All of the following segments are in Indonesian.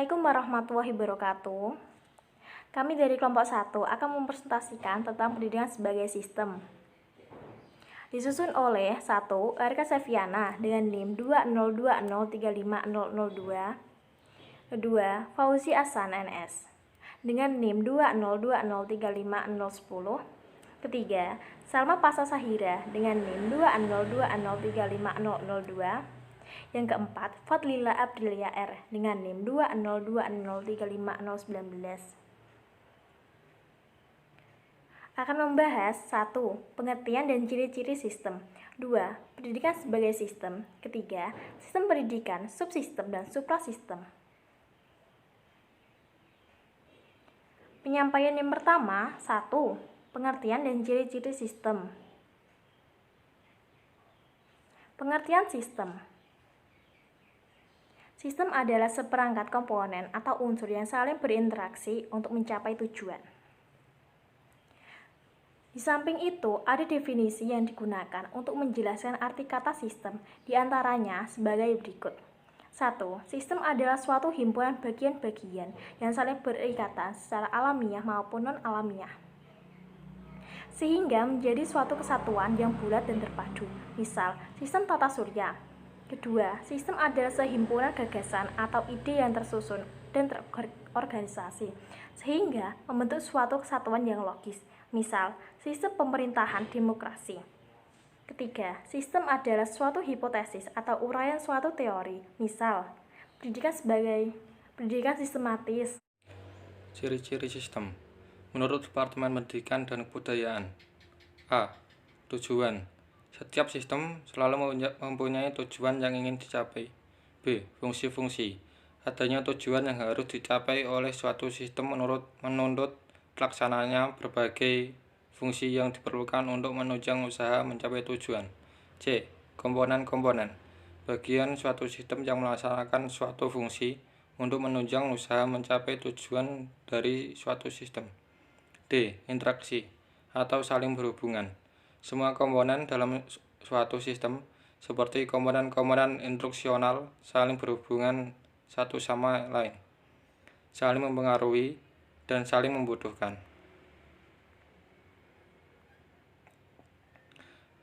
Assalamualaikum warahmatullahi wabarakatuh. Kami dari kelompok 1 akan mempresentasikan tentang pendidikan sebagai sistem. Disusun oleh 1. Erika Seviana dengan NIM 202035002. Kedua, Fauzi Ahsan NS dengan NIM 202035010. Ketiga, Salma Pasa Sahira dengan NIM 202035002. Yang keempat, Fadlila Aprilia R dengan NIM 202035019. Akan membahas 1. Pengertian dan ciri-ciri sistem. 2. Pendidikan sebagai sistem. Ketiga, sistem pendidikan, subsistem, dan suprasistem. Penyampaian yang pertama, 1. Pengertian dan ciri-ciri sistem. Pengertian sistem. Sistem adalah seperangkat komponen atau unsur yang saling berinteraksi untuk mencapai tujuan. Di samping itu, ada definisi yang digunakan untuk menjelaskan arti kata sistem, di antaranya sebagai berikut. 1. Sistem adalah suatu himpunan bagian-bagian yang saling berikatan secara alamiah maupun non-alamiah, sehingga menjadi suatu kesatuan yang bulat dan terpadu. Misal, sistem tata surya. Kedua, sistem adalah sehimpunan gagasan atau ide yang tersusun dan terorganisasi, sehingga membentuk suatu kesatuan yang logis. Misal, sistem pemerintahan demokrasi. Ketiga, sistem adalah suatu hipotesis atau uraian suatu teori. Misal, pendidikan sistematis. Ciri-ciri sistem. Menurut Departemen Pendidikan dan Kebudayaan. A. Tujuan. Setiap sistem selalu mempunyai tujuan yang ingin dicapai. B. Fungsi-fungsi. Adanya tujuan yang harus dicapai oleh suatu sistem menuntut pelaksananya berbagai fungsi yang diperlukan untuk menunjang usaha mencapai tujuan. C. Komponen-komponen. Bagian suatu sistem yang melaksanakan suatu fungsi untuk menunjang usaha mencapai tujuan dari suatu sistem. D. Interaksi atau saling berhubungan. Semua komponen dalam suatu sistem, seperti komponen-komponen instruksional, saling berhubungan satu sama lain, saling mempengaruhi, dan saling membutuhkan.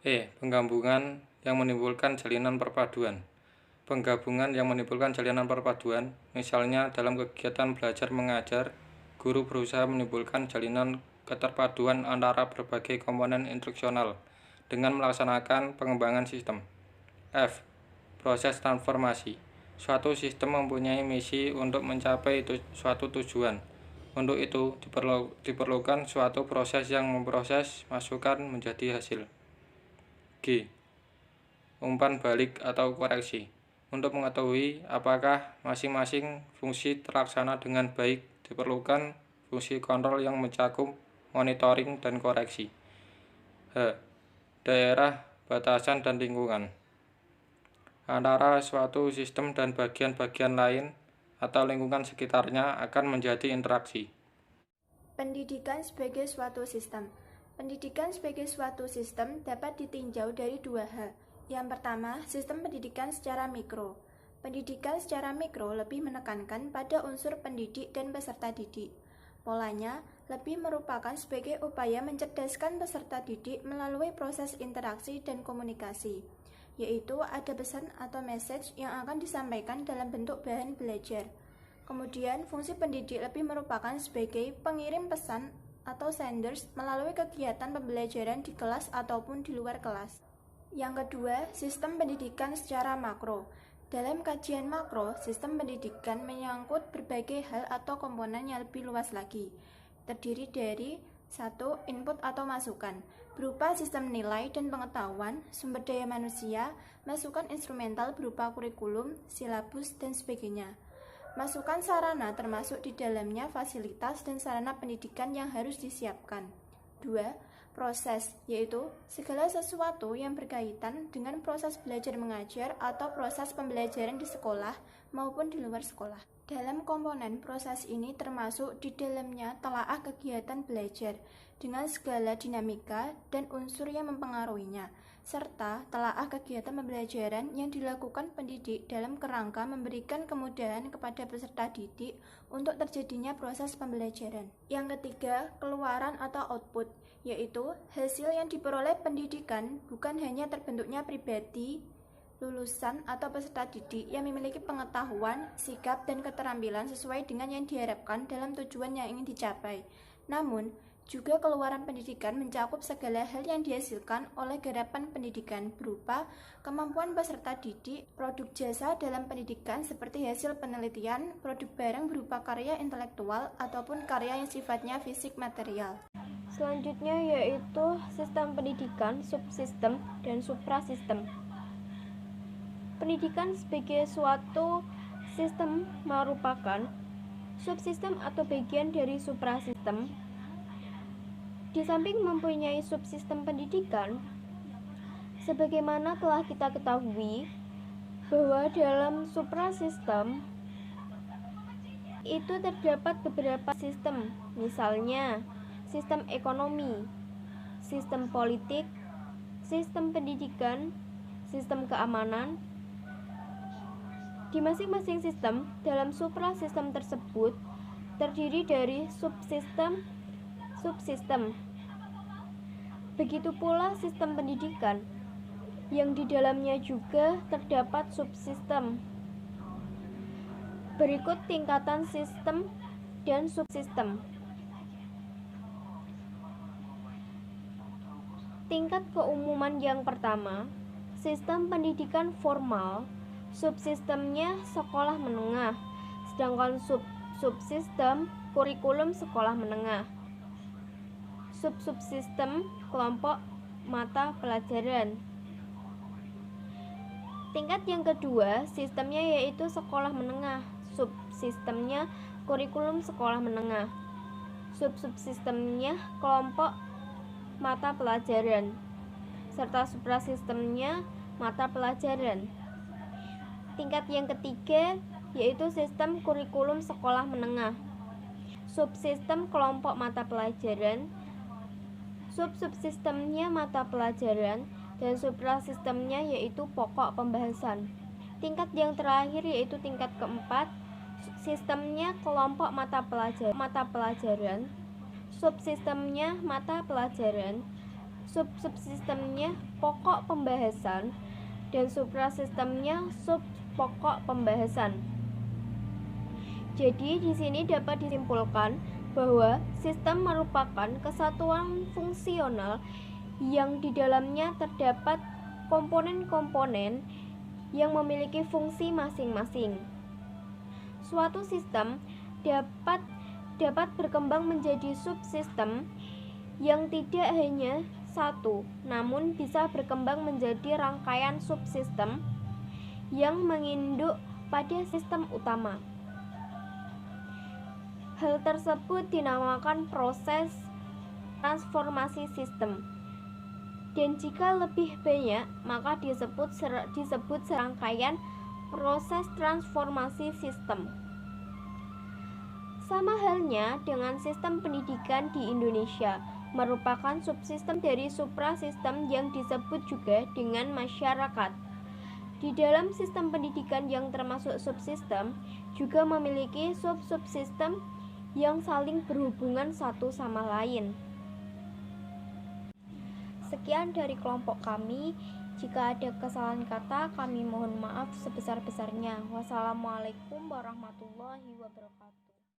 E. Penggabungan yang menimbulkan jalinan perpaduan. Penggabungan yang menimbulkan jalinan perpaduan, misalnya dalam kegiatan belajar mengajar, guru berusaha menimbulkan jalinan keterpaduan antara berbagai komponen instruksional dengan melaksanakan pengembangan sistem. F. Proses transformasi. Suatu sistem mempunyai misi untuk mencapai suatu tujuan. Untuk itu diperlukan suatu proses yang memproses masukan menjadi hasil. G. Umpan balik atau koreksi. Untuk mengetahui apakah masing-masing fungsi terlaksana dengan baik, diperlukan fungsi kontrol yang mencakup monitoring dan koreksi. H. Daerah, batasan, dan lingkungan. Antara suatu sistem dan bagian-bagian lain atau lingkungan sekitarnya akan menjadi interaksi. Pendidikan sebagai suatu sistem. Pendidikan sebagai suatu sistem dapat ditinjau dari dua hal. Yang pertama, sistem pendidikan secara mikro. Pendidikan secara mikro lebih menekankan pada unsur pendidik dan peserta didik. Polanya lebih merupakan sebagai upaya mencerdaskan peserta didik melalui proses interaksi dan komunikasi, yaitu ada pesan atau message yang akan disampaikan dalam bentuk bahan belajar. Kemudian, fungsi pendidik lebih merupakan sebagai pengirim pesan atau senders melalui kegiatan pembelajaran di kelas ataupun di luar kelas. Yang kedua, sistem pendidikan secara makro. Dalam kajian makro, sistem pendidikan menyangkut berbagai hal atau komponen yang lebih luas lagi. Terdiri dari 1. Input atau masukan, berupa sistem nilai dan pengetahuan, sumber daya manusia, masukan instrumental berupa kurikulum, silabus, dan sebagainya. Masukan sarana termasuk di dalamnya fasilitas dan sarana pendidikan yang harus disiapkan. 2. Proses, yaitu segala sesuatu yang berkaitan dengan proses belajar mengajar atau proses pembelajaran di sekolah maupun di luar sekolah. Dalam komponen proses ini termasuk di dalamnya telaah kegiatan belajar dengan segala dinamika dan unsur yang mempengaruhinya, serta telaah kegiatan pembelajaran yang dilakukan pendidik dalam kerangka memberikan kemudahan kepada peserta didik untuk terjadinya proses pembelajaran. Yang ketiga, keluaran atau output, yaitu hasil yang diperoleh pendidikan bukan hanya terbentuknya pribadi, lulusan atau peserta didik yang memiliki pengetahuan, sikap, dan keterampilan sesuai dengan yang diharapkan dalam tujuan yang ingin dicapai. Namun, juga keluaran pendidikan mencakup segala hal yang dihasilkan oleh garapan pendidikan berupa kemampuan peserta didik, produk jasa dalam pendidikan seperti hasil penelitian, produk barang berupa karya intelektual, ataupun karya yang sifatnya fisik material. Selanjutnya yaitu sistem pendidikan, subsistem, dan suprasistem. Pendidikan sebagai suatu sistem merupakan subsistem atau bagian dari suprasistem. Di samping mempunyai subsistem pendidikan, sebagaimana telah kita ketahui bahwa dalam suprasistem itu terdapat beberapa sistem, misalnya sistem ekonomi, sistem politik, sistem pendidikan, sistem keamanan. Di masing-masing sistem dalam suprasistem tersebut terdiri dari subsistem. Begitu pula sistem pendidikan, yang di dalamnya juga terdapat subsistem. Berikut tingkatan sistem dan subsistem. Tingkat keumuman yang pertama, sistem pendidikan formal, subsistemnya sekolah menengah, sedangkan subsistem kurikulum sekolah menengah. Subsistem kelompok mata pelajaran. Tingkat yang kedua, sistemnya yaitu sekolah menengah, subsistemnya kurikulum sekolah menengah. Subsistemnya kelompok mata pelajaran, serta suprasistemnya mata pelajaran. Tingkat yang ketiga yaitu sistem kurikulum sekolah menengah, subsistem kelompok mata pelajaran, subsistemnya mata pelajaran, dan suprasistemnya yaitu pokok pembahasan. Tingkat yang terakhir yaitu tingkat keempat, sistemnya kelompok mata pelajaran, subsistemnya mata pelajaran, subsistemnya pokok pembahasan, dan suprasistemnya pokok pembahasan. Jadi di sini dapat disimpulkan bahwa sistem merupakan kesatuan fungsional yang di dalamnya terdapat komponen-komponen yang memiliki fungsi masing-masing. Suatu sistem dapat berkembang menjadi subsistem yang tidak hanya satu, namun bisa berkembang menjadi rangkaian subsistem yang menginduk pada sistem utama. Hal tersebut dinamakan proses transformasi sistem. Dan jika lebih banyak, maka disebut serangkaian proses transformasi sistem. Sama halnya dengan sistem pendidikan di Indonesia, merupakan subsistem dari suprasistem yang disebut juga dengan masyarakat. Di dalam sistem pendidikan yang termasuk subsistem, juga memiliki subsistem yang saling berhubungan satu sama lain. Sekian dari kelompok kami. Jika ada kesalahan kata, kami mohon maaf sebesar-besarnya. Wassalamualaikum warahmatullahi wabarakatuh.